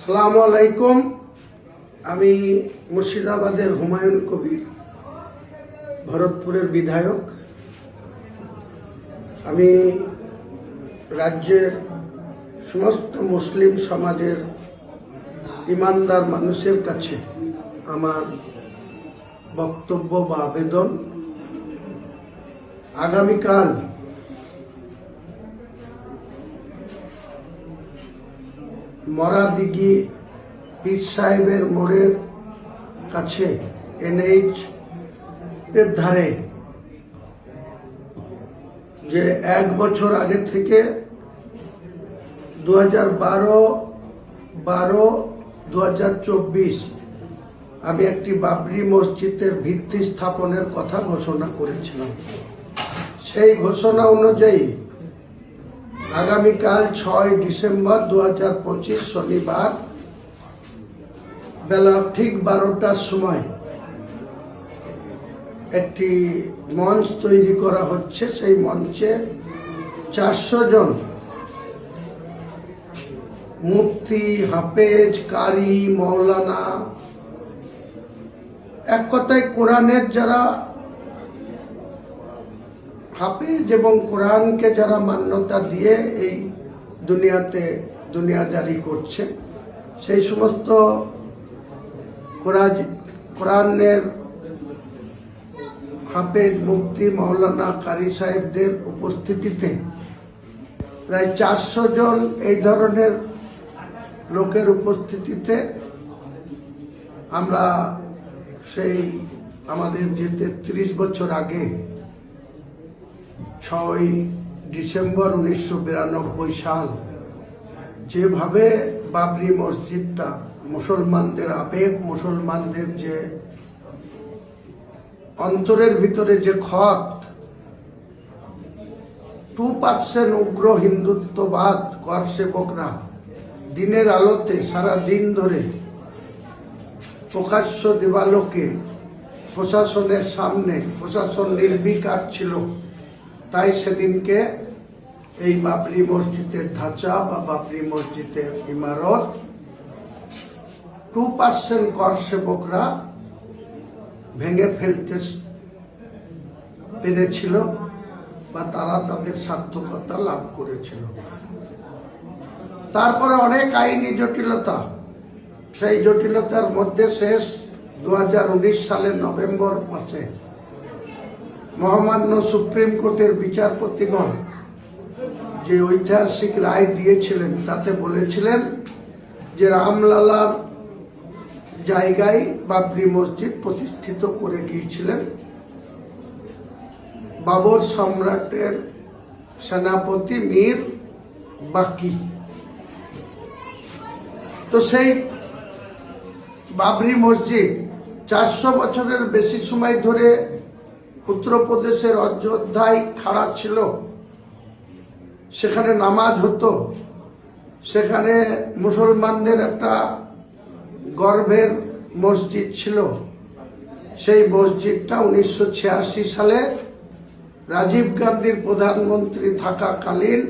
আসসালামু আলাইকুম। আমি মুর্শিদাবাদের হুমায়ুন কবির, ভরতপুরের বিধায়ক। আমি রাজ্যের সমস্ত মুসলিম সমাজের ইমানদার মানুষের কাছে আমার বক্তব্য বা আবেদন, আগামীকাল মরাদিঘি পীর সাহেবের মোড়ের কাছে NH এর ধারে যে 1 বছর আগে থেকে 2012-12-2024 আমি একটি বাবরি মসজিদের ভিত্তি স্থাপনের কথা ঘোষণা করেছিলাম। সেই ঘোষণা অনুযায়ী আগামীকাল 6 ডিসেম্বর 2025 শনিবার বেলা ঠিক 12টার সময় একটি মঞ্চ তৈরি করা হচ্ছে। সেই মঞ্চে 400 জন মুফতি, হাফেজ, কারি, মৌলানা, এক কথায় কোরআনের যারা হাফেজ এবং কোরআনকে যারা মান্যতা দিয়ে এই দুনিয়াদারি করছে, সেই সমস্ত কোরআনের হাফেজ, মুফতি, মৌলানা, কারি সাহেবদের উপস্থিতিতে প্রায় 400 জন এই ধরনের লোকের উপস্থিতিতে আমরা সেই আমাদের যে 33 বছর আগে 6 ডিসেম্বর 1992 সাল যেভাবে বাবরি মসজিদটা মুসলমানদের আবেগ, মুসলমানদের যে অন্তরের ভিতরে যে ক্ষত, 2% উগ্র হিন্দুত্ববাদ করসেবকরা দিনের আলোতে সারা দিন ধরে প্রকাশ্য দিবালোকে প্রশাসনের সামনে, প্রশাসন নির্বিকার ছিল, তাই সেদিনকে এই বাবরি মসজিদের ধাঁচা বা বাবরি মসজিদের ইমারত 2% করসেবকরা ভেঙে ফেলতে পেরেছিল বা তারা তাদের সার্থকতা লাভ করেছিল। তারপরে অনেক আইনি জটিলতা, সেই জটিলতার মধ্যে শেষ 2019 সালের নভেম্বর মাসে মহামান্য সুপ্রিম কোর্টের বিচারপতিগণ যে ঐতিহাসিক রায় দিয়েছিলেন, তাতে বলেছিলেন যে রামলালার জায়গায় বাবরি মসজিদ প্রতিষ্ঠিত করে গিয়েছিলেন বাবর সম্রাটের সেনাপতি মীর বাকি। তো সেই বাবরি মসজিদ 400 বছরের বেশি সময় ধরে উত্তরপ্রদেশের অযোধ্যায় খাড়া ছিল। সেখানে নামাজ হতো, সেখানে মুসলমানদের একটা গর্বের মসজিদ ছিল। সেই মসজিদটা 1986 সালে রাজীব গান্ধীর প্রধানমন্ত্রী থাকাকালীন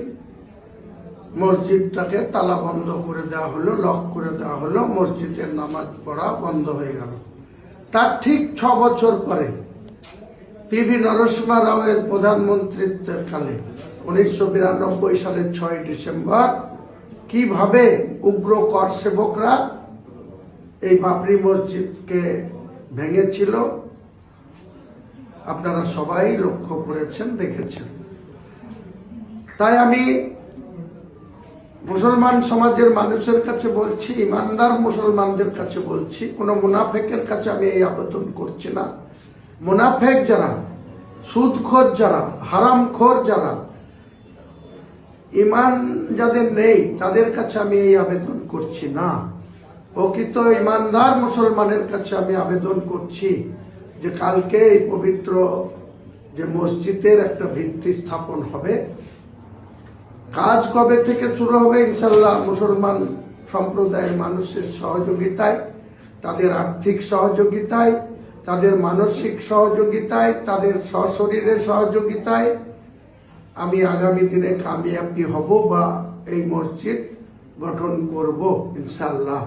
মসজিদটাকে তালা বন্ধ করে দেওয়া হলো, লক করে দেওয়া হলো, মসজিদের নামাজ পড়া বন্ধ হয়ে গেল। তার ঠিক 6 বছর পরে PV নরসিংহ রাওয়ের প্রধানমন্ত্রীত্বের কালে 1992 সালের 6 ডিসেম্বর কিভাবে উগ্র করসেবকরা এই বাবরি মসজিদকে ভেঙেছিল আপনারা সবাই লক্ষ্য করেছেন, দেখেছেন। তাই আমি মুসলমান সমাজের মানুষের কাছে বলছি, ইমানদার মুসলমানদের কাছে বলছি, কোনো মুনাফেকের কাছে আমি এই আবেদন করছি না। মুনাফেক যারা, সুদখোর যারা, হারামখোর যারা, ইমান যাদের নেই, তাদের কাছে আমি এই আবেদন করছি না। প্রকৃত ইমানদার মুসলমানের কাছে আমি আবেদন করছি যে কালকে এই পবিত্র যে মসজিদের একটা ভিত্তি স্থাপন হবে, কাজ কবে থেকে শুরু হবে? ইনশাল্লাহ মুসলমান সম্প্রদায়ের মানুষের সহযোগিতায়, তাদের আর্থিক সহযোগিতায়, তাদের মানসিক সহযোগিতায়, তাদের সশরীরের সহযোগিতায় আমি আগামী দিনে কামিয়াবি হব বা এই মসজিদ গঠন করব ইনশাআল্লাহ।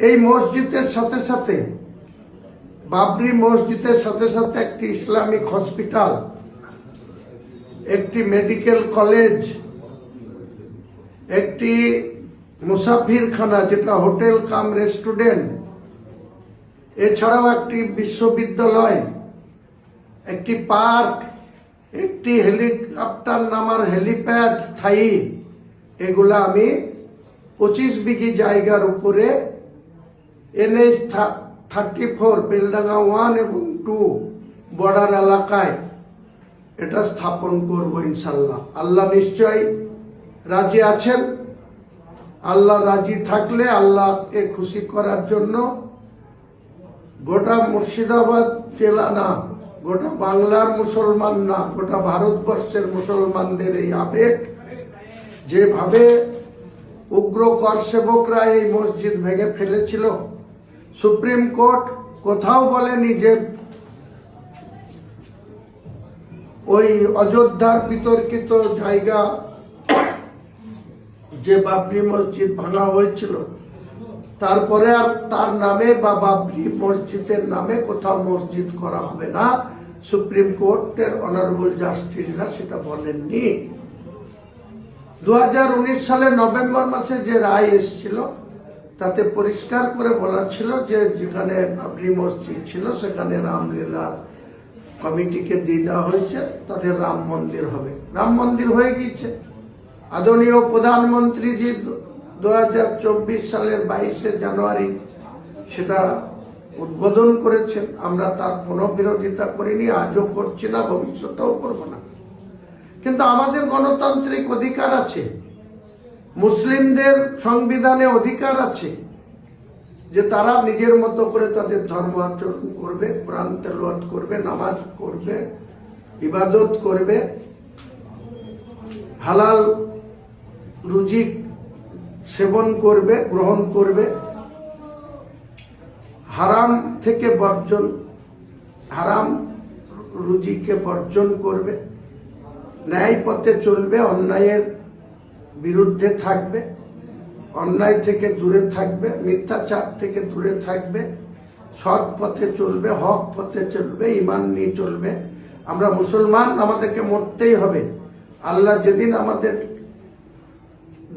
এই মসজিদের সাথে সাথে, বাবরি মসজিদের সাথে সাথে একটি ইসলামিক হসপিটাল, একটি মেডিকেল কলেজ, একটি মুসাফিরখানা যেটা হোটেল কাম রেস্টুরেন্ট, এছাড়াও একটি বিশ্ববিদ্যালয়, একটি পার্ক, একটি হেলিকপ্টার নামার হেলিপ্যাড স্থায়ী, এগুলা আমি 25 বিঘি জায়গার উপরে NH 34 বেলডাঙ্গা 1 এবং 2 বর্ডার এলাকায় এটা স্থাপন করব ইনশাল্লাহ। আল্লাহ নিশ্চয় রাজি আছেন। আল্লাহ রাজি থাকলে আল্লাহকে খুশি করার জন্য গোটা মুর্শিদাবাদ জেলা না, গোটা বাংলার মুসলমান না, গোটা ভারতবর্ষের মুসলমানদের এই আবেগ, যেভাবে উগ্র কর সেবকরা এই মসজিদ ভেঙে ফেলেছিল, সুপ্রিম কোর্ট কোথাও বলেনি যে ওই অযোধ্যার বিতর্কিত জায়গা যে বাবরি মসজিদ ভাঙা হয়েছিল, তারপরে আর তার নামে বা বাবরি মসজিদের নামে কোথাও মসজিদ করা হবে না। সুপ্রিম কোর্টের অনারেবল জাস্টিসরা সেটা বলেননি। 2019 সালের নভেম্বর মাসে যে রায় এসেছিল তাতে পরিষ্কার করে বলা ছিল যে যেখানে বাবরি মসজিদ ছিল সেখানে রামলীলা কমিটিকে দিয়ে দেওয়া হয়েছে, তাদের রাম মন্দির হবে। রাম মন্দির হয়ে গিয়েছে। আদরণীয় প্রধানমন্ত্রীজি 2024 সালের 22শে জানুয়ারি সেটা উদ্বোধন করেছেন। আমরা তার কোনো বিরোধিতা করিনি, আজও করছি না, ভবিষ্যতেও করব না। কিন্তু আমাদের গণতান্ত্রিক অধিকার আছে, মুসলিমদের সংবিধানে অধিকার আছে যে তারা নিজের মতো করে তাদের ধর্ম আচরণ করবে, কোরআন তেলাওয়াত করবে, নামাজ করবে, ইবাদত করবে, হালাল রুজি সেবন করবে, গ্রহণ করবে, হারাম থেকে বর্জন, হারাম রুজিকে বর্জন করবে, ন্যায় পথে চলবে, অন্যায়ের বিরুদ্ধে থাকবে, অন্যায় থেকে দূরে থাকবে, মিথ্যাচার থেকে দূরে থাকবে, সৎ পথে চলবে, হক পথে চলবে, ঈমান নিয়ে চলবে। আমরা মুসলমান, আমাদেরকে মরতেই হবে। আল্লাহ যেদিন আমাদের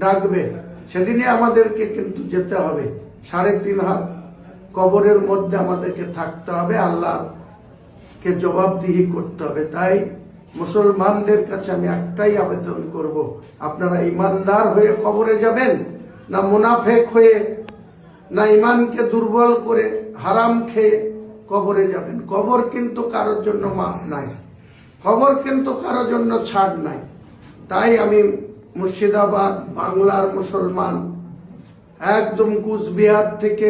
ডাকবে সেদিনই আমাদেরকে কিন্তু যেতে হবে। 3.5 হাত কবরের মধ্যে আমাদেরকে থাকতে হবে, আল্লাহকে জবাবদিহি করতে হবে। তাই মুসলমানদের কাছে আমি একটাই আবেদন করব, আপনারা ইমানদার হয়ে কবরে যাবেন না মুনাফেক হয়ে, না ইমানকে দুর্বল করে হারাম খেয়ে কবরে যাবেন? কবর কিন্তু কারোর জন্য মাফ নাই, কবর কিন্তু কারোর জন্য ছাড় নাই। তাই আমি মুর্শিদাবাদ বাংলার মুসলমান, একদম কুচবিহার থেকে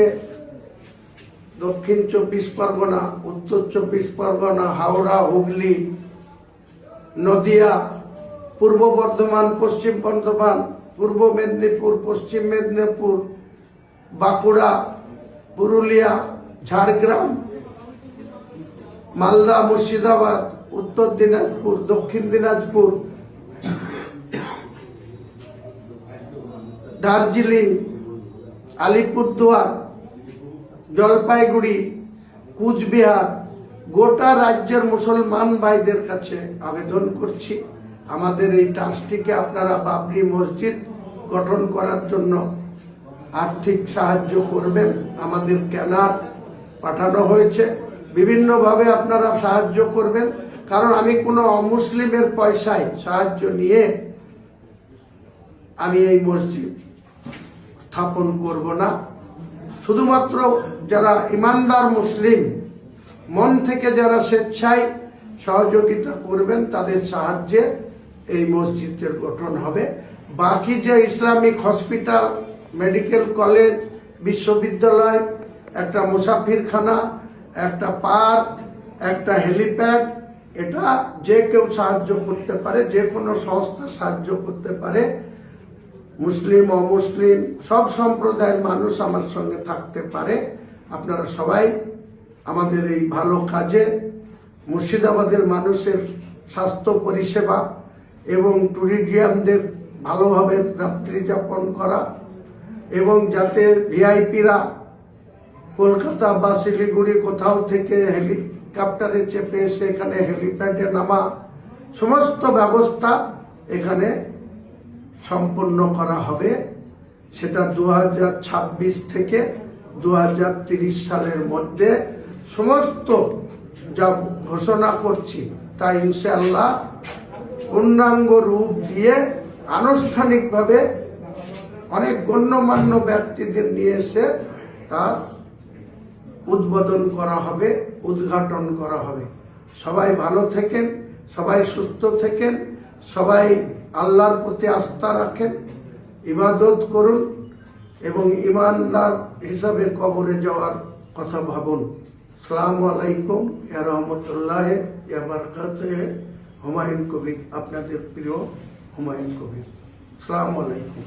দক্ষিণ 24 পরগনা, উত্তর 24 পরগনা, হাওড়া, হুগলি, নদিয়া, পূর্ব বর্ধমান, পশ্চিম বর্ধমান, পূর্ব মেদিনীপুর, পশ্চিম মেদিনীপুর, বাঁকুড়া, পুরুলিয়া, ঝাড়গ্রাম, মালদা, মুর্শিদাবাদ, উত্তর দিনাজপুর, দক্ষিণ দিনাজপুর, দার্জিলিং, আলিপুরদুয়ার, জলপাইগুড়ি, কুচবিহার, গোটা রাজ্যের মুসলমান ভাইদের কাছে আবেদন করছি, আমাদের এই ট্রাস্টটিকে আপনারা বাবরি মসজিদ গঠন করার জন্য আর্থিক সাহায্য করবেন। আমাদের ক্যানার পাঠানো হয়েছে, বিভিন্নভাবে আপনারা সাহায্য করবেন। কারণ আমি কোনো অমুসলিমের পয়সায় সাহায্য নিয়ে আমি এই মসজিদ স্থাপন করব না। শুধুমাত্র যারা ইমানদার মুসলিম, মন থেকে যারা স্বেচ্ছায় সহযোগিতা করবেন তাদের সাহায্যে এই মসজিদের গঠন হবে। বাকি যে ইসলামিক হসপিটাল, মেডিকেল কলেজ, বিশ্ববিদ্যালয়, একটা মুসাফিরখানা, একটা পার্ক, একটা হেলিপ্যাড, এটা যে কেউ সাহায্য করতে পারে, যে কোনো সংস্থা সাহায্য করতে পারে। মুসলিম অমুসলিম সব সম্প্রদায়ের মানুষ আমার সঙ্গে থাকতে পারে। আপনারা সবাই আমাদের এই ভালো কাজে, মুর্শিদাবাদের মানুষের স্বাস্থ্য পরিষেবা এবং ট্যুরিজমদের ভালোভাবে রাত্রি যাপন করা, এবং যাতে ভিআইপিরা কলকাতা বা শিলিগুড়ি কোথাও থেকে হেলিকপ্টারে চেপে এসে এখানে হেলিপ্যাডে নামা, সমস্ত ব্যবস্থা এখানে সম্পন্ন করা হবে। সেটা 2026 থেকে 2030 সালের মধ্যে সমস্ত যা ঘোষণা করছি তা ইনশাআল্লাহ পূর্ণাঙ্গ রূপ দিয়ে আনুষ্ঠানিকভাবে অনেক গণ্যমান্য ব্যক্তিদের নিয়ে এসে তার উদ্বোধন করা হবে, উদ্ঘাটন করা হবে। সবাই ভালো থাকেন, সবাই সুস্থ থাকেন, সবাই আল্লাহর প্রতি আস্থা রাখেন, ইবাদত করুন এবং ইমানদার হিসাবে কবরে যাওয়ার কথা ভাবুন। আসসালামু আলাইকুম ইয়া রাহমাতুল্লাহ ইয়া বারাকাতুহু। হুমায়ুন কবির, আপনাদের প্রিয় হুমায়ুন কবির। আসসালামু আলাইকুম।